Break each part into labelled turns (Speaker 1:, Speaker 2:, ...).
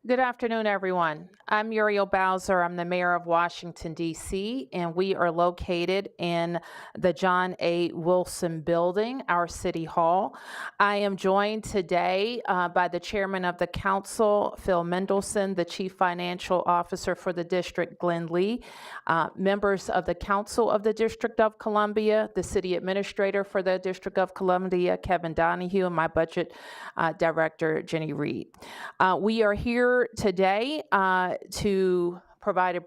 Speaker 1: Good afternoon, everyone. I'm Muriel Bowser. I'm the mayor of Washington, D.C., and we are located in the John A. Wilson building, our city hall. I am joined today by the chairman of the council, Phil Mendelson, the chief financial officer for the district, Glenn Lee, members of the council of the District of Columbia, the city administrator for the District of Columbia, Kevin Donahue, and my budget director, Jenny Reed. We are here today to provide a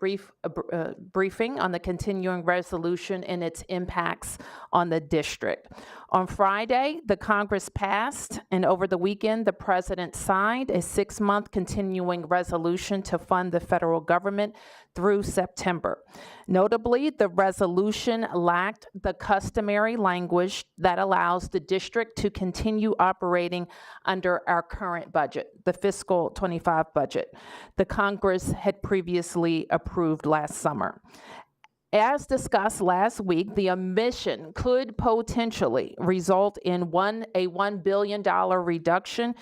Speaker 1: briefing on the continuing resolution and its impacts on the district. On Friday, the Congress passed, and over the weekend, the president signed a 6-month continuing resolution to fund the federal government through September. Notably, the resolution lacked the customary language that allows the district to continue operating under our current budget, the fiscal 25 budget, the Congress had previously approved last summer. As discussed last week, the omission could potentially result in a $1 billion reduction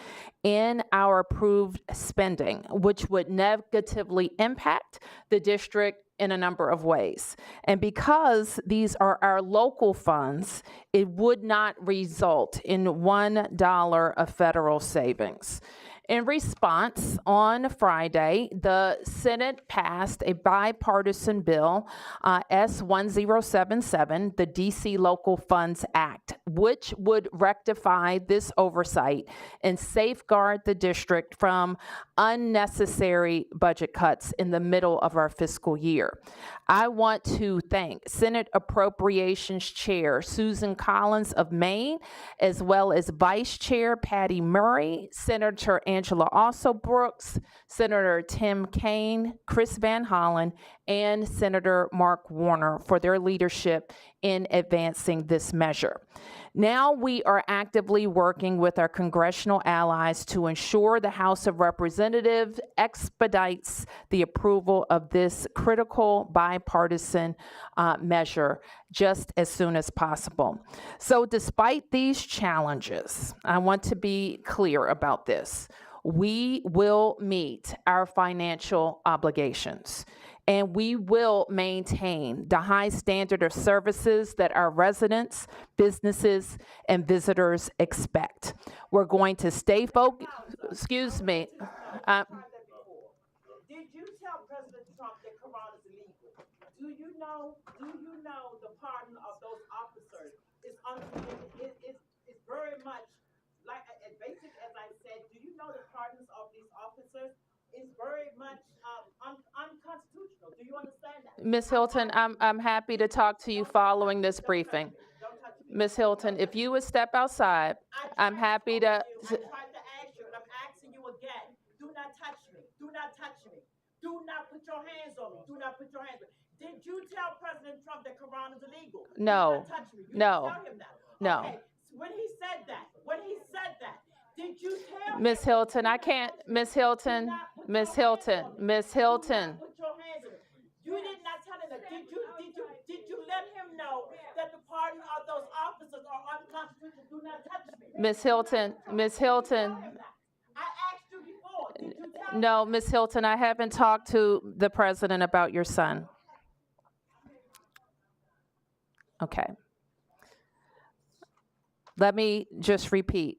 Speaker 1: in our approved spending, which would negatively impact the district in a number of ways. And because these are our local funds, it would not result in $1 of federal savings. In response, on Friday, the Senate passed a bipartisan bill, S1077, the D.C. Local Funds Act, which would rectify this oversight and safeguard the district from unnecessary budget cuts in the middle of our fiscal year. I want to thank Senate Appropriations Chair Susan Collins of Maine, as well as Vice Chair Patty Murray, Senator Angela Brooks, Senator Tim Kaine, Chris Van Hollen, and Senator Mark Warner for their leadership in advancing this measure. Now we are actively working with our congressional allies to ensure the House of Representatives expedites the approval of this critical bipartisan measure just as soon as possible. So despite these challenges, I want to be clear about this. We will meet our financial obligations, and we will maintain the high standard of services that our residents, businesses, and visitors expect. We're going to stay focused. Excuse me.
Speaker 2: Did you tell President Trump that Quran is illegal? Do you know the pardon of those officers is very much like as basic as I said. Do you know the pardons of these officers is very much unconstitutional? Do you understand that?
Speaker 1: Ms. Hilton, I'm happy to talk to you following this briefing. Ms. Hilton, if you would step outside, I'm happy to.
Speaker 2: I tried to ask you, and I'm asking you again. Do not touch me. Do not touch me. Do not put your hands on me. Do not put your hands on me. Did you tell President Trump that Quran is illegal?
Speaker 1: No.
Speaker 2: Do not touch me. You
Speaker 1: no.
Speaker 2: Tell him that.
Speaker 1: No.
Speaker 2: Okay. When he said that, did you tell
Speaker 1: Miss Hilton, I can't. Miss Hilton, Miss Hilton, Miss Hilton.
Speaker 2: Put your hands on him. You did not tell him that. Did you let him know that the pardon of those officers are unconstitutional? Do not touch me.
Speaker 1: Miss Hilton, Miss Hilton.
Speaker 2: I asked you before. Did you tell him?
Speaker 1: No, Miss Hilton, I haven't talked to the president about your son. Okay. Let me just repeat.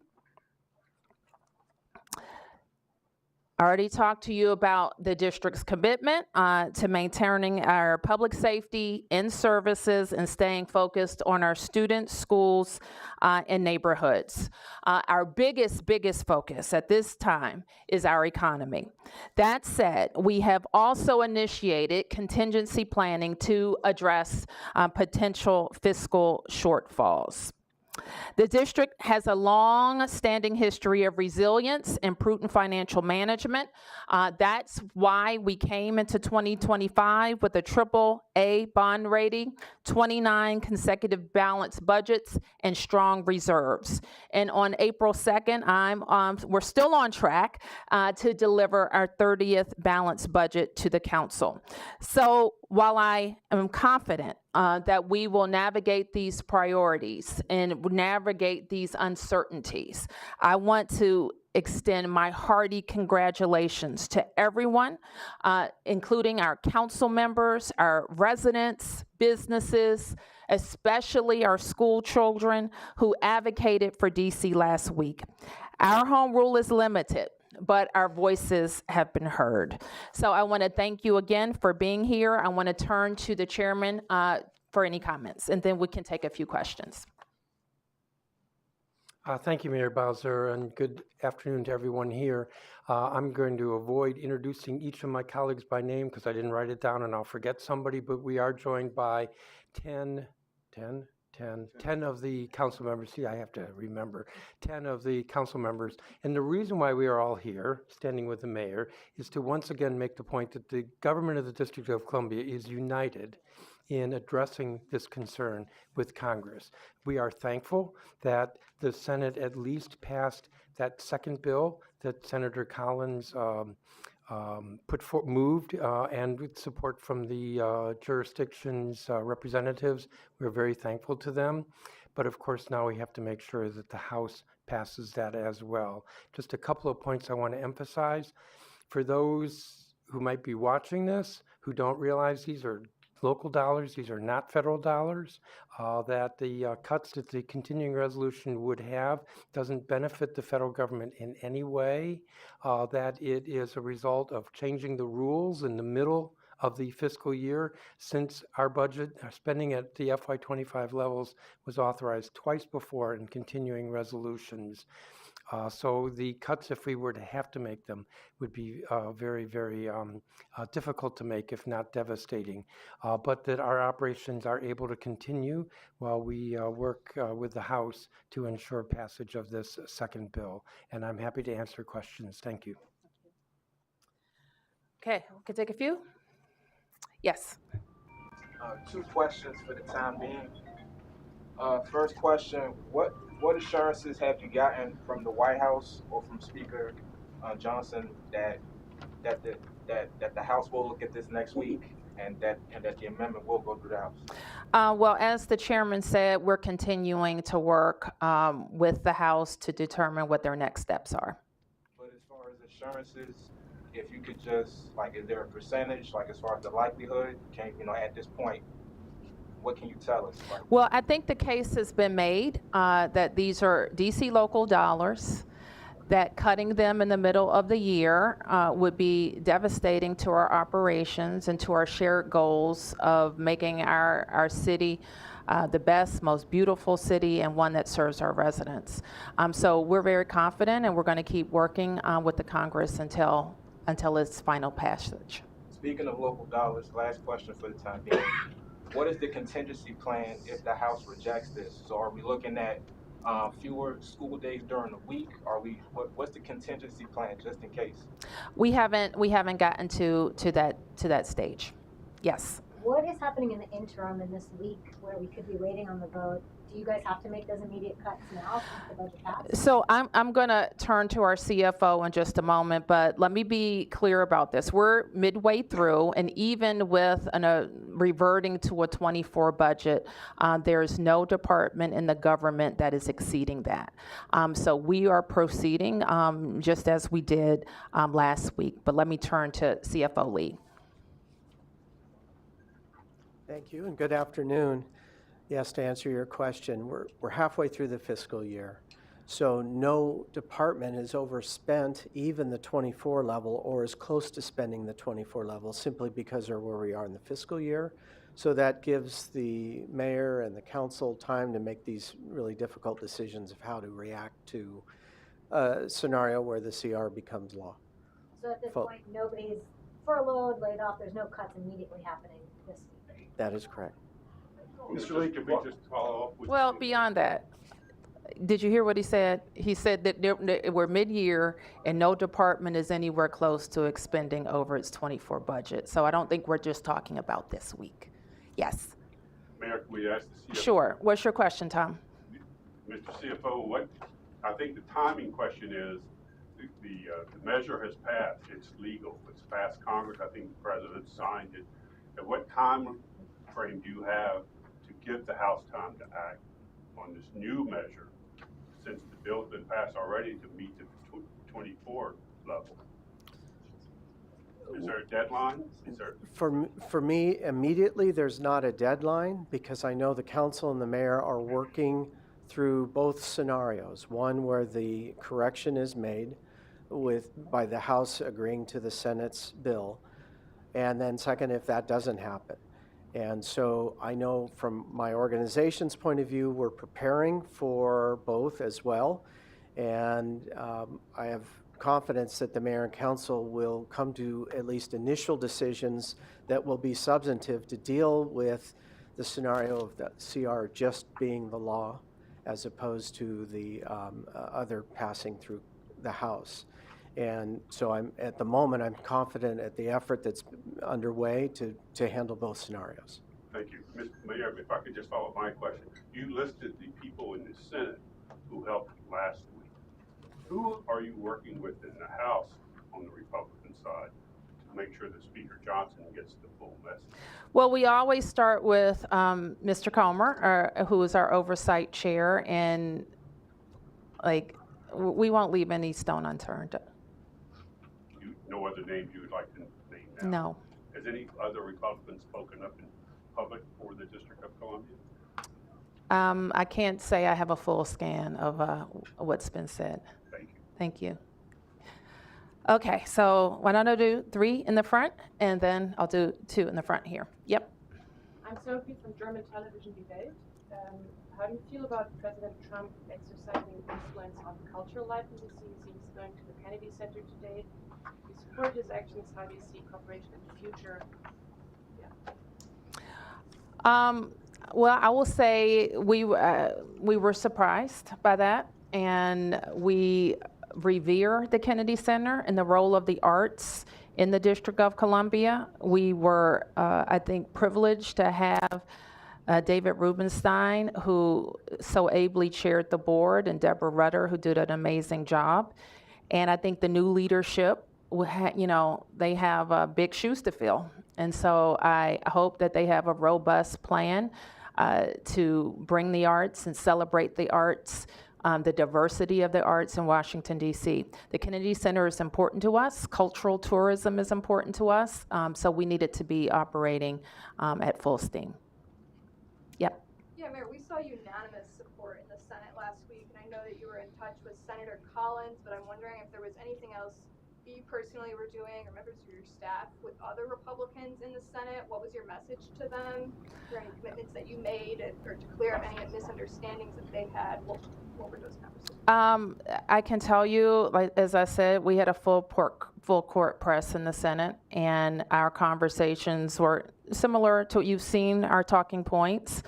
Speaker 1: I already talked to you about the district's commitment to maintaining our public safety and services and staying focused on our students, schools, and neighborhoods. Our biggest focus at this time is our economy. That said, we have also initiated contingency planning to address potential fiscal shortfalls. The district has a long-standing history of resilience and prudent financial management. That's why we came into 2025 with a AAA bond rating, 29 consecutive balanced budgets, and strong reserves. And on April 2nd, we're still on track to deliver our 30th balanced budget to the council. So while I am confident that we will navigate these priorities and navigate these uncertainties, I want to extend my hearty congratulations to everyone, including our council members, our residents, businesses, especially our school children who advocated for DC last week. Our home rule is limited, but our voices have been heard. So I want to thank you again for being here. I want to turn to the chairman for any comments, and then we can take a few questions.
Speaker 3: Thank you, Mayor Bowser, and good afternoon to everyone here. I'm going to avoid introducing each of my colleagues by name because I didn't write it down and I'll forget somebody, but we are joined by 10 of the council members. See, I have to remember, 10 of the council members. And the reason why we are all here, standing with the mayor, is to once again make the point that the government of the District of Columbia is united in addressing this concern with Congress. We are thankful that the Senate at least passed that second bill that Senator Collins moved, and with support from the jurisdiction's representatives. We're very thankful to them. But of course, now we have to make sure that the House passes that as well. Just a couple of points I want to emphasize. For those who might be watching this, who don't realize these are local dollars, these are not federal dollars, that the cuts that the continuing resolution would have doesn't benefit the federal government in any way, that it is a result of changing the rules in the middle of the fiscal year, since our budget, our spending at the FY25 levels was authorized twice before in continuing resolutions. So the cuts, if we were to have to make them, would be very, very difficult to make, if not devastating. But that our operations are able to continue while we work with the House to ensure passage of this second bill. And I'm happy to answer questions. Thank you.
Speaker 1: Okay, we can take a few. Yes.
Speaker 4: Two questions for the time being. First question, what assurances have you gotten from the White House or from Speaker Johnson that the House will look at this next week and that the amendment will go through the House?
Speaker 1: Well, as the chairman said, we're continuing to work with the House to determine what their next steps are.
Speaker 4: But as far as assurances, if you could just, like, is there a percentage, like, as far as the likelihood, at this point, what can you tell us?
Speaker 1: Well, I think the case has been made that these are DC local dollars, that cutting them in the middle of the year would be devastating to our operations and to our shared goals of making our city the best, most beautiful city, and one that serves our residents. So we're very confident, and we're going to keep working with the Congress until its final passage.
Speaker 4: Speaking of local dollars, last question for the time being. What is the contingency plan if the House rejects this? So are we looking at fewer school days during the week? What's the contingency plan just in case?
Speaker 1: We haven't gotten to that stage. Yes.
Speaker 5: What is happening in the interim in this week where we could be waiting on the vote? Do you guys have to make those immediate cuts now since the budget passed? So
Speaker 1: I'm going to turn to our CFO in just a moment, but let me be clear about this. We're midway through, and even with reverting to a 24 budget, there's no department in the government that is exceeding that. So we are proceeding just as we did last week. But let me turn to CFO Lee.
Speaker 6: Thank you, and good afternoon. Yes, to answer your question, we're halfway through the fiscal year, so no department has overspent even the 24 level or is close to spending the 24 level simply because of where we are in the fiscal year. So that gives the mayor and the council time to make these really difficult decisions of how to react to a scenario where the CR becomes law.
Speaker 5: So at this point, nobody's furloughed, laid off, there's no cuts immediately happening this week?
Speaker 6: That is correct.
Speaker 7: Mr. Lee, could we just follow up with...
Speaker 1: Well, beyond that, did you hear what he said? He said that we're mid-year and no department is anywhere close to expending over its 24 budget. So I don't think we're just talking about this week. Yes.
Speaker 7: Mayor, can we ask the CFO?
Speaker 1: Sure. What's your question, Tom?
Speaker 7: Mr. CFO, I think the timing question is, the measure has passed. It's legal. It's passed Congress. I think the president signed it. At what time frame do you have to give the House time to act on this new measure, since the bill's been passed already, to meet the 24 level. Is there a deadline? Is there?
Speaker 6: For me, immediately, there's not a deadline because I know the council and the mayor are working through both scenarios. One where the correction is made by the House agreeing to the Senate's bill, and then second, if that doesn't happen. And so I know from my organization's point of view, we're preparing for both as well. And I have confidence that the mayor and council will come to at least initial decisions that will be substantive to deal with the scenario of the CR just being the law as opposed to the other passing through the House. And so at the moment, I'm confident at the effort that's underway to handle both scenarios.
Speaker 7: Thank you. Mr. Mayor, if I could just follow up my question. You listed the people in the Senate who helped last week. Who are you working with in the House on the Republican side to make sure that Speaker Johnson gets the full message?
Speaker 1: Well, we always start with Mr. Comer, who is our oversight chair, and we won't leave any stone unturned.
Speaker 7: No other names you would like to name now?
Speaker 1: No.
Speaker 7: Has any other Republicans spoken up in public for the District of Columbia?
Speaker 1: I can't say I have a full scan of what's been said.
Speaker 7: Thank you.
Speaker 1: Thank you. Okay, so why don't I do 3 in the front, and then I'll do 2 in the front here. Yep.
Speaker 8: I'm Sophie from German television debate. How do you feel about President Trump exercising influence on cultural life in the city? He's going to the Kennedy Center today. Do you support his actions? How do you see cooperation in the future? Yeah.
Speaker 1: Well, I will say we were surprised by that, and we revere the Kennedy Center and the role of the arts in the District of Columbia. We were, I think, privileged to have David Rubenstein, who so ably chaired the board, and Deborah Rutter, who did an amazing job. And I think the new leadership, they have big shoes to fill. And so I hope that they have a robust plan to bring the arts and celebrate the arts, the diversity of the arts in Washington, D.C. The Kennedy Center is important to us. Cultural tourism is important to us. So we need it to be operating at full steam. Yep.
Speaker 9: Yeah, Mayor, we saw unanimous support in the Senate last week, and I know that you were in touch with Senator Collins, but I'm wondering if there was anything else you personally were doing, or members of your staff, with other Republicans in the Senate. What was your message to them? Were there any commitments that you made, or to clear up any misunderstandings that they had? What were those conversations?
Speaker 1: I can tell you, as I said, we had a full court press in the Senate, and our conversations were similar to what you've seen, our talking points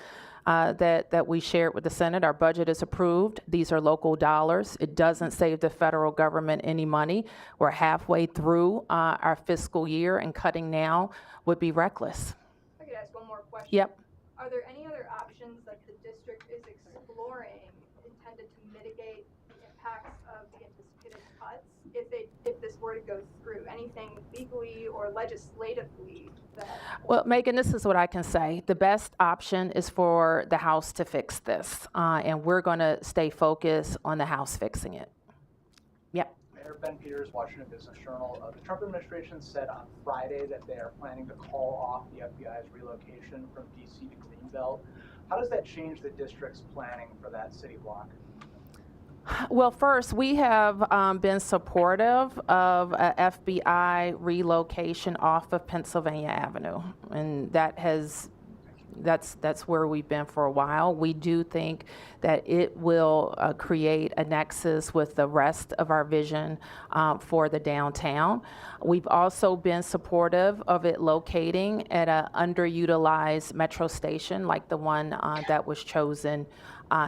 Speaker 1: that we shared with the Senate. Our budget is approved. These are local dollars. It doesn't save the federal government any money. We're halfway through our fiscal year, and cutting now would be reckless.
Speaker 9: I could ask one more question.
Speaker 1: Yep.
Speaker 9: Are there any other options that the district is exploring intended to mitigate the impacts of the anticipated cuts if this were to go through? Anything legally or legislatively that...
Speaker 1: Well, Megan, this is what I can say. The best option is for the House to fix this, and we're going to stay focused on the House fixing it. Yep.
Speaker 10: Mayor Ben Peters, Washington Business Journal. The Trump administration said on Friday that they are planning to call off the FBI's relocation from D.C. to Greenbelt. How does that change the district's planning for that city block?
Speaker 1: Well, first, we have been supportive of a FBI relocation off of Pennsylvania Avenue, and that's where we've been for a while. We do think that it will create a nexus with the rest of our vision for the downtown. We've also been supportive of it locating at an underutilized metro station like the one that was chosen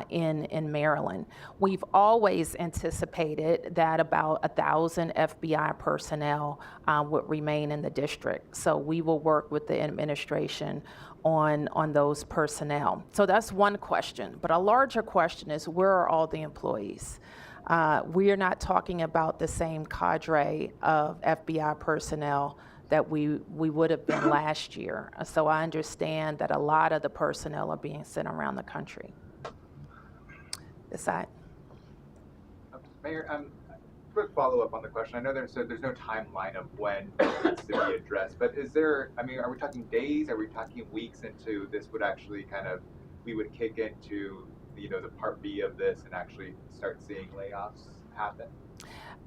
Speaker 1: in Maryland. We've always anticipated that about 1,000 FBI personnel would remain in the district. So we will work with the administration on those personnel. So that's one question. But a larger question is, where are all the employees? We are not talking about the same cadre of FBI personnel that we would have been last year. So I understand that a lot of the personnel are being sent around the country. This side.
Speaker 10: Mayor,
Speaker 11: quick follow-up on the question. I know there's no timeline of when it needs to be addressed, but is there, I mean, are we talking days? Are we talking weeks into this would actually we would kick into, the part B of this and actually start seeing layoffs happen?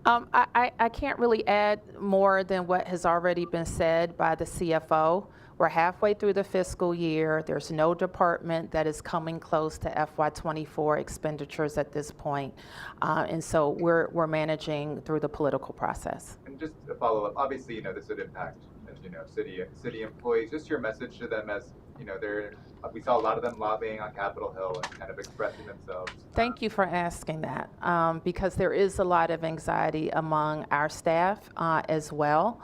Speaker 1: I can't really add more than what has already been said by the CFO. We're halfway through the fiscal year. There's no department that is coming close to FY24 expenditures at this point. And so we're managing through the political process.
Speaker 11: And just a follow-up, obviously, this would impact, city employees. Just your message to them as, we saw a lot of them lobbying on Capitol Hill and kind of expressing themselves.
Speaker 1: Thank you for asking that, because there is a lot of anxiety among our staff as well.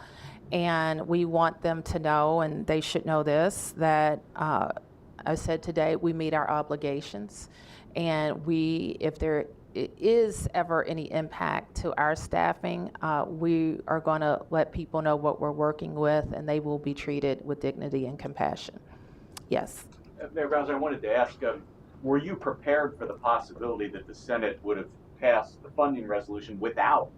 Speaker 1: And we want them to know, and they should know this, that I said today, we meet our obligations. And if there is ever any impact to our staffing, we are going to let people know what we're working with, and they will be treated with dignity and compassion. Yes.
Speaker 12: Mayor Bowser, I wanted to ask, were you prepared for the possibility that the Senate would have passed the funding resolution without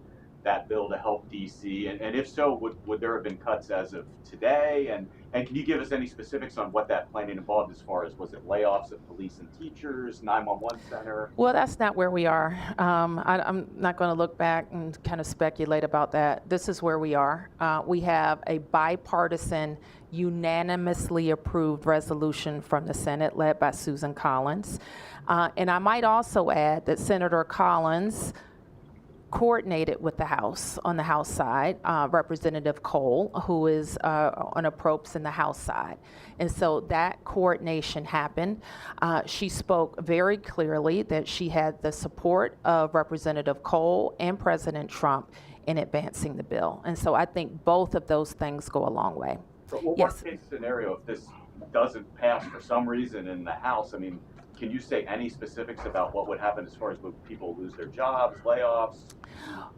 Speaker 12: that bill to help DC? And if so, would there have been cuts as of today? And can you give us any specifics on what that planning involved as far as, was it layoffs of police and teachers, 911 center?
Speaker 1: Well, that's not where we are. I'm not going to look back and kind of speculate about that. This is where we are. We have a bipartisan, unanimously approved resolution from the Senate led by Susan Collins. And I might also add that Senator Collins coordinated with the House on the House side, Representative Cole, who is on approps in the House side. And so that coordination happened. She spoke very clearly that she had the support of Representative Cole and President Trump in advancing the bill. And so I think both of those things go a long way.
Speaker 12: But worst case scenario, if this doesn't pass for some reason in the House, I mean, can you say any specifics about what would happen as far as would people lose their jobs, layoffs?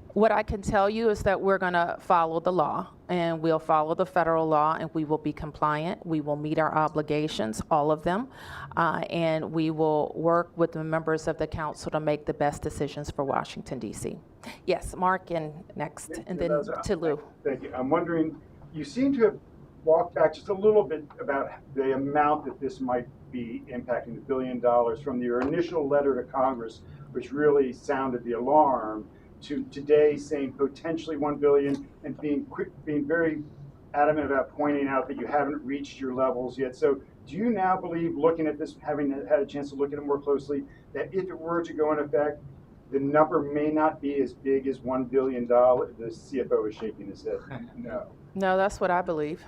Speaker 1: What I can tell you is that we're going to follow the law, and we'll follow the federal law, and we will be compliant. We will meet our obligations, all of them, and we will work with the members of the council to make the best decisions for Washington, D.C. Yes, Mark, and next, and then to Lou.
Speaker 13: Thank you. I'm wondering, you seem to have walked back just a little bit about the amount that this might be impacting, the $1 billion, from your initial letter to Congress, which really sounded the alarm, to today saying potentially $1 billion, and being very adamant about pointing out that you haven't reached your levels yet. So do you now believe, looking at this, having had a chance to look at it more closely, that if it were to go in effect, the number may not be as big as $1 billion? The CFO is shaking his head. No.
Speaker 1: No, that's what I believe.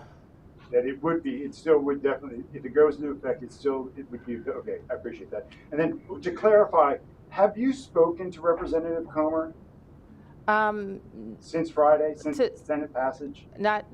Speaker 13: That it would be, it still would definitely, if it goes into effect, it would be, okay, I appreciate that. And then to clarify, have you spoken to Representative Comer since Friday, since Senate passage?
Speaker 1: Not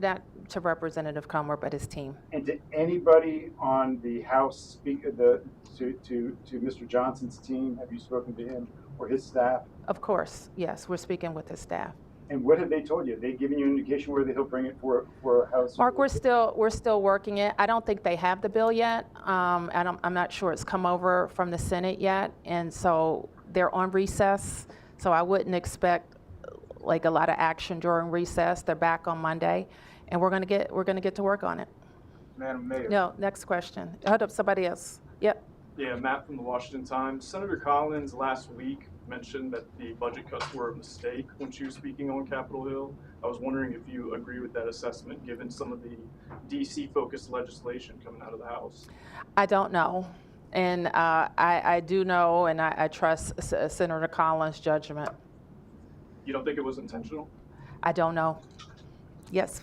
Speaker 1: to Representative Comer, but his team.
Speaker 13: And to anybody on the House speaker, to Mr. Johnson's team, have you spoken to him or his staff?
Speaker 1: Of course, yes, we're speaking with his staff.
Speaker 13: And what have they told you? Have they given you an indication whether he'll bring it for a House?
Speaker 1: Mark, we're still working it. I don't think they have the bill yet. I'm not sure it's come over from the Senate yet, and so they're on recess. So I wouldn't expect like a lot of action during recess. They're back on Monday, and we're gonna get to work on it.
Speaker 4: Madam Mayor.
Speaker 1: No, next question. Hold up, somebody else. Yep.
Speaker 14: Yeah, Matt from the Washington Times. Senator Collins last week mentioned that the budget cuts were a mistake when she was speaking on Capitol Hill. I was wondering if you agree with that assessment, given some of the DC-focused legislation coming out of the House.
Speaker 1: I don't know. And I do know, and I trust Senator Collins' judgment.
Speaker 14: You don't think it was intentional?
Speaker 1: I don't know. Yes.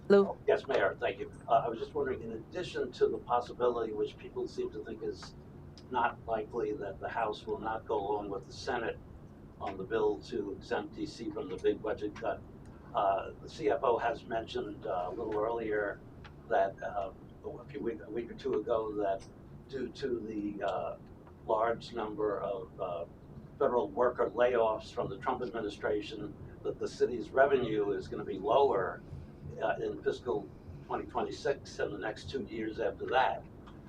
Speaker 1: Lou?
Speaker 15: Yes, Mayor, thank you. I was just wondering, in addition to the possibility, which people seem to think is not likely, that the House will not go along with the Senate on the bill to exempt DC from the big budget cut, the CFO has mentioned a little earlier that a week or two ago, that due to the large number of federal worker layoffs from the Trump administration, that the city's revenue is going to be lower in fiscal 2026 and the next 2 years after that.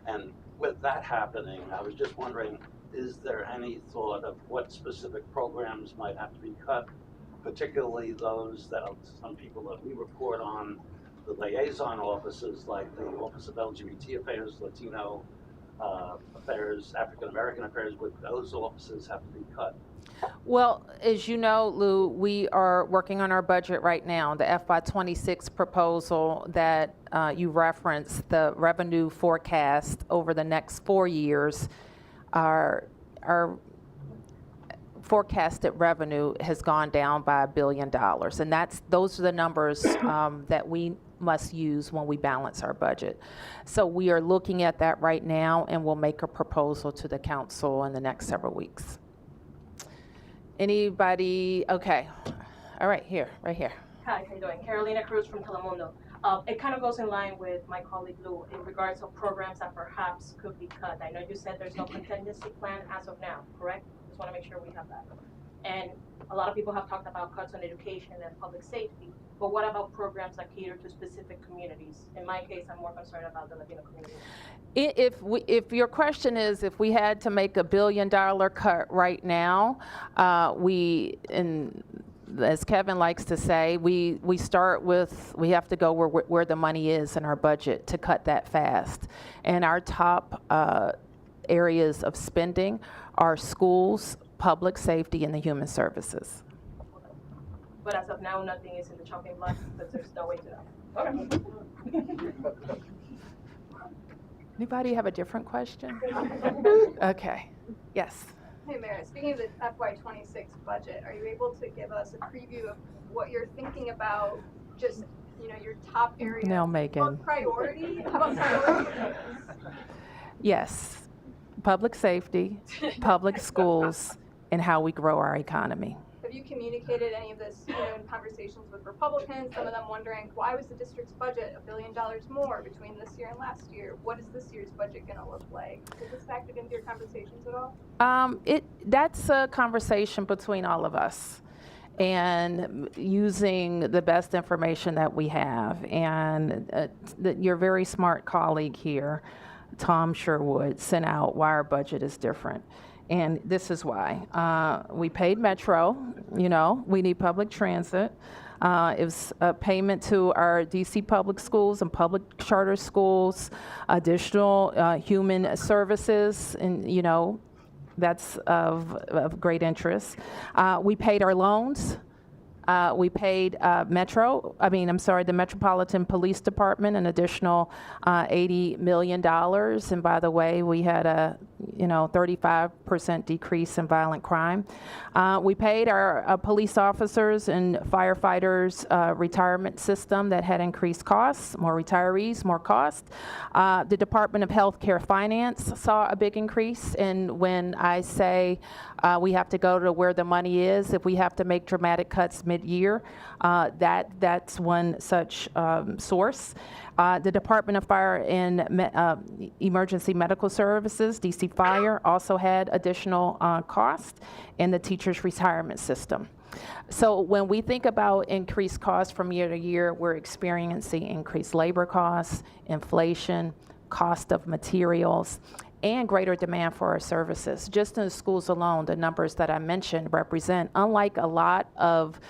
Speaker 15: And with that happening, I was just wondering, is there any thought of what specific programs might have to be cut particularly those that some people that we report on, the liaison offices like the Office of LGBT Affairs, Latino Affairs, African American Affairs, would those offices have to be cut?
Speaker 1: Well, as you know, Lou, we are working on our budget right now. The FY26 proposal that you referenced, the revenue forecast over the next 4 years, our forecasted revenue has gone down by $1 billion. And those are the numbers that we must use when we balance our budget. So we are looking at that right now, and we'll make a proposal to the council in the next several weeks. Anybody? Okay. All right, right here.
Speaker 16: Hi, how you doing? Carolina Cruz from Telemundo. It kind of goes in line with my colleague Lou in regards of programs that perhaps could be cut. I know you said there's no contingency plan as of now, correct? Just want to make sure we have that. And a lot of people have talked about cuts on education and public safety, but what about programs that cater to specific communities? In my case, I'm more concerned about the Latino community.
Speaker 1: If your question is if we had to make $1 billion cut right now, as Kevin likes to say, we have to go where the money is in our budget to cut that fast. And our top areas of spending are schools, public safety, and the human services.
Speaker 16: But as of now, nothing is in the chopping block because there's no way to know. Okay.
Speaker 1: Anybody have a different question? Okay. Yes.
Speaker 9: Hey, Mayor, speaking of the FY26 budget, are you able to give us a preview of what you're thinking about, just, your top area?
Speaker 1: No, Megan.
Speaker 9: Priority? How about priority?
Speaker 1: Yes. Public safety, public schools, and how we grow our economy.
Speaker 9: Have you communicated any of this, in conversations with Republicans? Some of them wondering, why was the district's budget $1 billion more between this year and last year? What is this year's budget going to look like? Is this factored into your conversations at all?
Speaker 1: That's a conversation between all of us, and using the best information that we have. And your very smart colleague here, Tom Sherwood, sent out why our budget is different. And this is why. We paid Metro, we need public transit. It was a payment to our DC public schools and public charter schools, additional human services, and that's of great interest. We paid our loans. We paid the Metropolitan Police Department an additional $80 million. And by the way, we had a 35% decrease in violent crime. We paid our police officers and firefighters retirement system that had increased costs, more retirees, more cost. The Department of Healthcare Finance saw a big increase. And when I say we have to go to where the money is, if we have to make dramatic cuts mid-year, that's one such source. The Department of Fire and Emergency Medical Services, DC Fire, also had additional cost, and the teachers' retirement system. So when we think about increased costs from year to year, we're experiencing increased labor costs, inflation, cost of materials, and greater demand for our services. Just in the schools alone, the numbers that I mentioned represent, unlike a lot of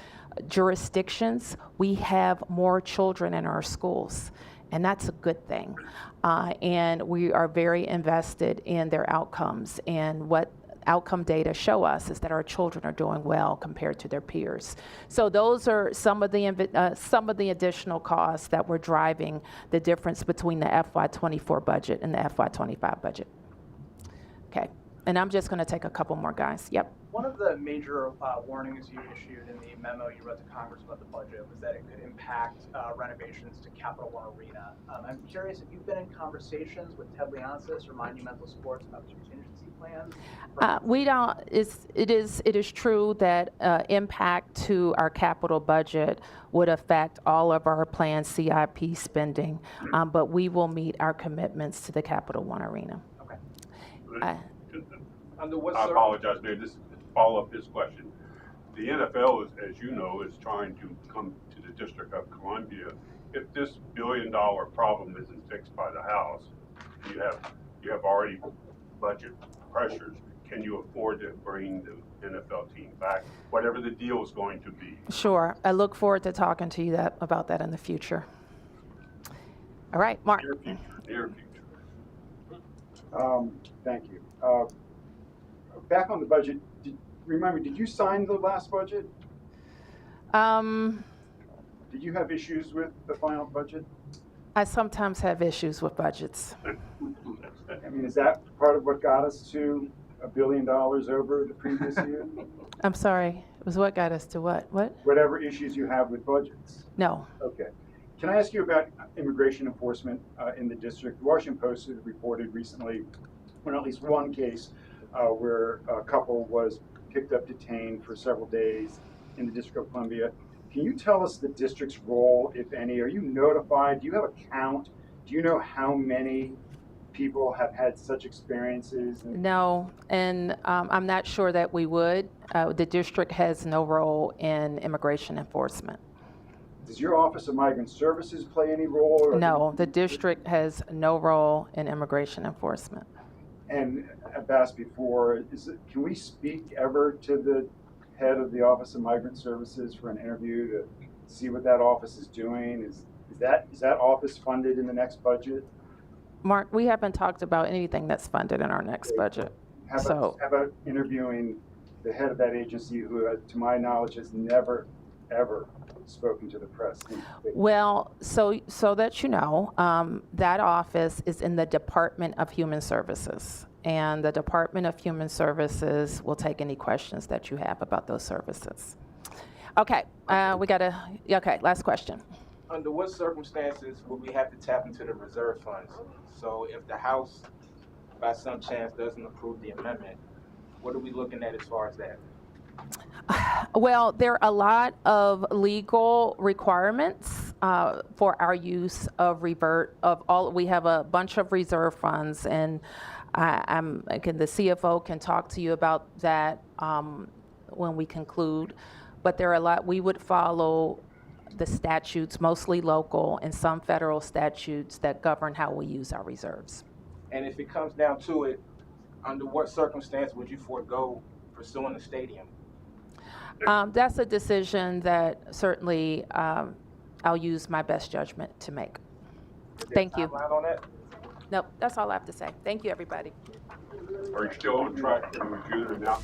Speaker 1: jurisdictions, we have more children in our schools, and that's a good thing. And we are very invested in their outcomes, and what outcome data show us is that our children are doing well compared to their peers. So those are some of the additional costs that were driving the difference between the FY24 budget and the FY25 budget. Okay, and I'm just going to take a couple more, guys. Yep.
Speaker 10: One of the major warnings you issued in the memo you wrote to Congress about the budget was that it could impact renovations to Capital One Arena. I'm curious if you've been in conversations with Ted Leonsis or Monumental Sports about contingency plans?
Speaker 1: We don't. It is true that impact to our capital budget would affect all of our planned CIP spending, but we will meet our commitments to the Capital One Arena.
Speaker 10: Okay.
Speaker 7: I apologize, Mayor. This is follow up this question. The NFL, as you know, is trying to come to the District of Columbia. If this $1 billion problem isn't fixed by the House, you have already budget pressures. can you afford to bring the NFL team back, whatever the deal is going to be?
Speaker 1: Sure. I look forward to talking to you about that in the future. All right, Mark.
Speaker 7: Near future.
Speaker 13: Thank you. Back on the budget, remember, did you sign the last budget? Did you have issues with the final budget?
Speaker 1: I sometimes have issues with budgets.
Speaker 13: I mean, is that part of what got us to $1 billion over the previous year?
Speaker 1: I'm sorry. It was what got us to what? What?
Speaker 13: Whatever issues you have with budgets.
Speaker 1: No.
Speaker 13: Okay. Can I ask you about immigration enforcement in the district? The Washington Post had reported recently on at least one case where a couple was picked up detained for several days in the District of Columbia. Can you tell us the district's role, if any? Are you notified? Do you have a count? Do you know how many people have had such experiences?
Speaker 1: No, and I'm not sure that we would. The district has no role in immigration enforcement.
Speaker 13: Does your Office of Migrant Services play any role? Or
Speaker 1: No, the district has no role in immigration enforcement.
Speaker 13: And I've asked before, can we speak ever to the head of the Office of Migrant Services for an interview to see what that office is doing? Is that office funded in the next budget?
Speaker 1: Mark, we haven't talked about anything that's funded in our next budget.
Speaker 13: How about interviewing the head of that agency who, to my knowledge, has never, ever spoken to the press?
Speaker 1: Well, so that you know, that office is in the Department of Human Services. And the Department of Human Services will take any questions that you have about those services. Okay, okay, last question.
Speaker 4: Under what circumstances would we have to tap into the reserve funds? So if the House, by some chance, doesn't approve the amendment, what are we looking at as far as that?
Speaker 1: Well, there are a lot of legal requirements for our use of we have a bunch of reserve funds, and the CFO can talk to you about that when we conclude. But there are a lot, we would follow the statutes, mostly local, and some federal statutes that govern how we use our reserves.
Speaker 4: And if it comes down to it, under what circumstance would you forego pursuing the stadium?
Speaker 1: That's a decision that certainly I'll use my best judgment to make. Thank you.
Speaker 4: On that?
Speaker 1: Nope, that's all I have to say. Thank you, everybody.
Speaker 7: Are you still on track to June now?